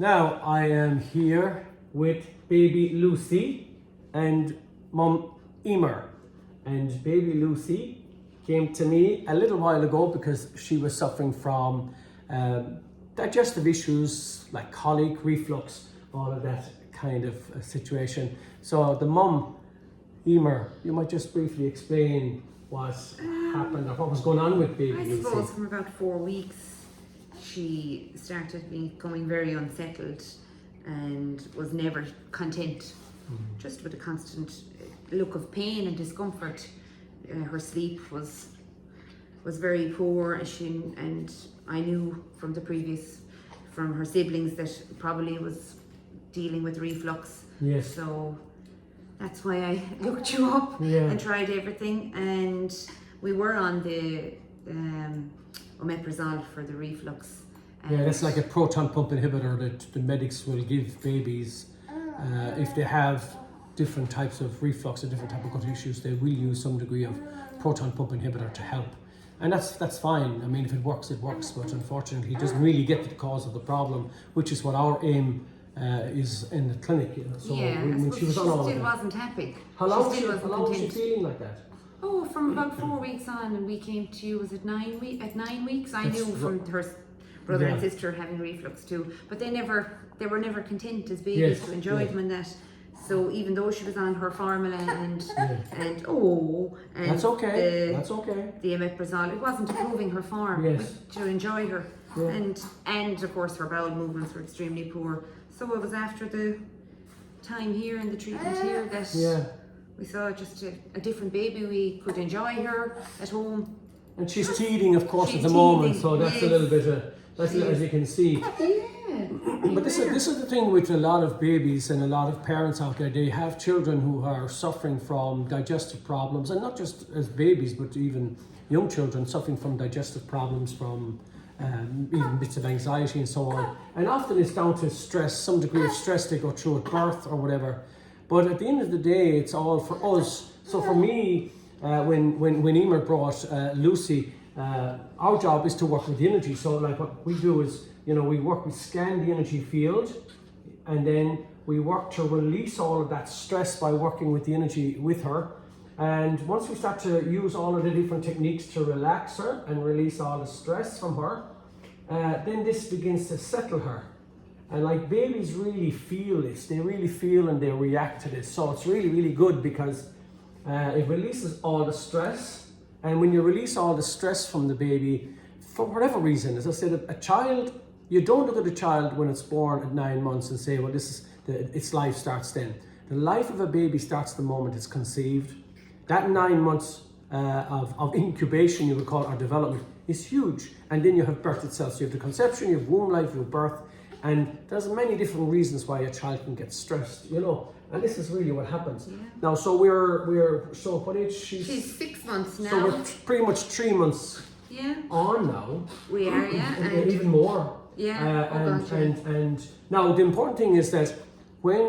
Now I am here with baby Lucy and mum Emer. And baby Lucy came to me a little while ago because she was suffering from digestive issues like colic, reflux, all of that kind of situation. So the mum, Emer, you might just briefly explain what happened or what was going on with baby Lucy. I suppose from about 4 weeks she started becoming very unsettled and was never content, just with a constant look of pain and discomfort. Her sleep was very poor, and I knew from her siblings that probably was dealing with reflux. Yes. So that's why I looked you up and tried everything, and we were on the omeprazole for the reflux. Yeah, that's like a proton pump inhibitor that the medics will give babies if they have different types of reflux or different type of gut issues. They will use some degree of proton pump inhibitor to help, and that's fine. I mean, if it works, it works. But unfortunately, it doesn't really get to the cause of the problem, which is what our aim is in the clinic. You know? So when she was on all of that, wasn't happy. How long was she feeling like that? Oh, from about 4 weeks on, and we came to you. Was it 9 weeks? At 9 weeks, I knew from her brother and sister having reflux too, but they were never content as babies to enjoy them and that. So even though she was on her formula and that's okay. The omeprazole, it wasn't improving her form to enjoy her, and of course her bowel movements were extremely poor. So it was after the time here and the treatment here that we saw just a different baby. We could enjoy her at home. And she's teething, of course, at the moment, so that's a little bit as you can see. But this is the thing with a lot of babies and a lot of parents out there. They have children who are suffering from digestive problems, and not just as babies, but even young children suffering from digestive problems, from even bits of anxiety and so on. And often it's down to stress, some degree of stress they go through at birth or whatever. But at the end of the day, it's all for us. So for me, when Emer brought Lucy, our job is to work with the energy. So like what we do is, we scan the energy field, and then we work to release all of that stress by working with the energy with her. And once we start to use all of the different techniques to relax her and release all the stress from her, then this begins to settle her. And like babies really feel this, they really feel and they react to this. So it's really, really good because it releases all the stress. And when you release all the stress from the baby, for whatever reason, as I said, a child, you don't look at a child when it's born at 9 months and say, well, its life starts then. The life of a baby starts the moment it's conceived. That 9 months of incubation, you would call it, or development, is huge. And then you have birth itself. So you have the conception, you have womb life, you have birth. And there's many different reasons why a child can get stressed, and this is really what happens. Now, so so what age? She's 6 months now. So we're pretty much 3 months on now. We are, and even more. And now the important thing is that when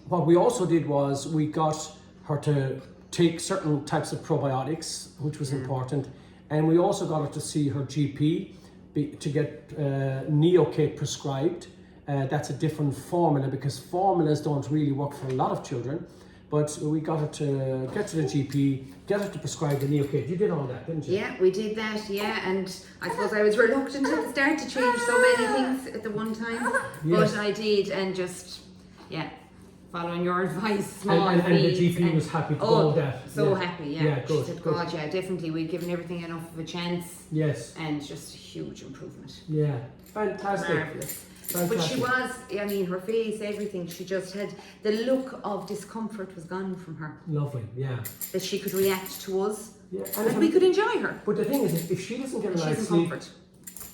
what we also did was we got her to take certain types of probiotics, which was important, and we also got her to see her GP to get Neocate prescribed. That's a different formula because formulas don't really work for a lot of children. But we got her to get to the GP, get her to prescribe the Neocate. You did all that, didn't you? Yeah, we did that, and I suppose I was reluctant at the start to change so many things at the one time. But I did, and just, following your advice, and the GP was happy to go with that. So happy, good. She said, God, definitely, we'd given everything enough of a chance. Yes. And just a huge improvement. Yeah, fantastic. Marvellous. But she was, her face, everything, she just had, the look of discomfort was gone from her. Lovely, That she could react to us, and we could enjoy her. But the thing is, if she doesn't get a night's sleep,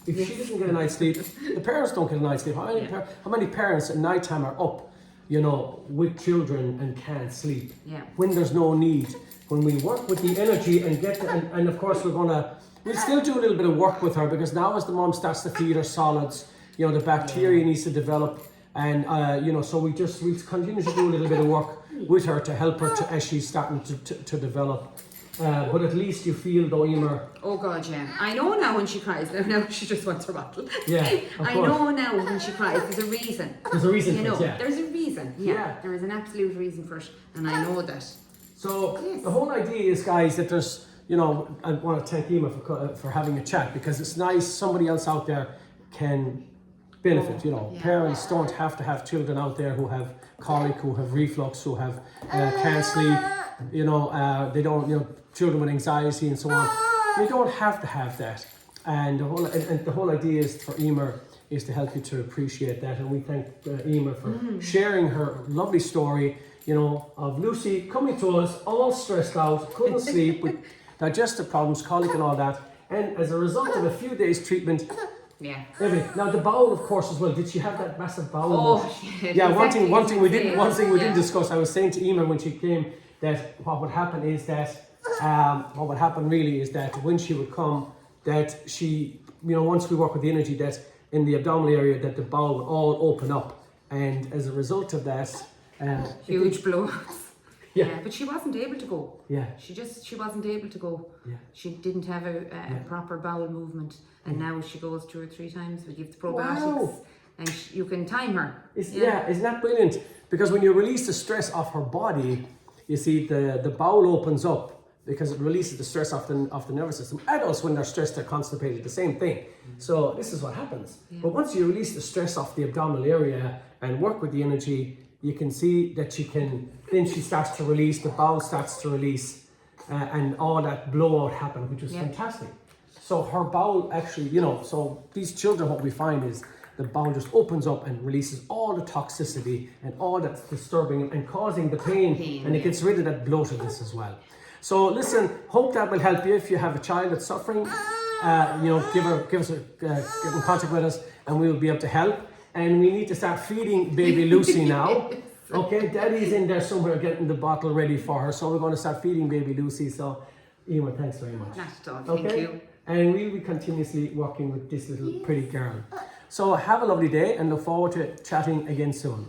she doesn't get a night's sleep, the parents don't get a night's sleep. How many parents at night time are up, with children and can't sleep? When there's no need. When we work with the energy and and of course we'll still do a little bit of work with her, because now as the mom starts to feed her solids, the bacteria needs to develop, and so we continue to do a little bit of work with her to help her as she's starting to develop. but at least you feel though, Emer. Oh God, yeah. I know now when she cries. Now she just wants her bottle. Yeah, of I course. know now when she cries. There's a reason. There's a reason You for know, it, yeah. there's a reason. Yeah. Yeah. There is an absolute reason for it, and I know that. So Yes. the whole idea is, guys, that there's, you know, I want to thank Ema for having a chat, because it's nice somebody else out there can benefit, you know. Yeah. Parents don't have to have children out there who have colic, who have reflux, who have can't sleep, you know, they don't, you know, children with anxiety and so on. You don't have to have that. And the whole idea is for Emer is to help you to appreciate that. And we thank Emer for sharing her lovely story, you know, of Lucy coming to us all stressed out, couldn't sleep, with digestive problems, colic and all that. And as a result of a few days treatment, Yeah. now the bowel, of course, as well. Did she have that massive bowel? Oh, Yeah, exactly. one thing we didn't Yeah. discuss. I was saying to Emer when she came that what would happen is that what would happen really is that when she would come, that she, you know, once we work with the energy, that in the abdominal area, that the bowel would all open up, and as a result of that, Huge blowouts. Yeah. But she wasn't able to go. Yeah. She wasn't able to go. Yeah. She didn't have a proper bowel movement, and now she goes 2 or 3 times. We give the probiotics, Wow. and you can time her. Isn't that brilliant? Because when you release the stress off her body, you see the bowel opens up because it releases the stress off the nervous system. Adults, when they're stressed, they're constipated, the same thing. So this is what happens. Yeah. But once you release the stress off the abdominal area and work with the energy, you can see that then she starts to release, the bowel starts to release, and all that blowout happened, which was fantastic. So her bowel actually, you know, so these children, what we find is the bowel just opens up and releases all the toxicity and all that's disturbing and causing the pain, and it gets rid of that bloatedness as well. So listen, hope that will help you. If you have a child that's suffering, you know, get in contact with us, and we will be able to help. And we need to start feeding baby Lucy now. Okay, Daddy's in there somewhere getting the bottle ready for her, so we're going to start feeding baby Lucy. So, Emer, thanks very much. Not at all. Thank you. And we'll be continuously working with this little pretty girl. So have a lovely day and look forward to chatting again soon.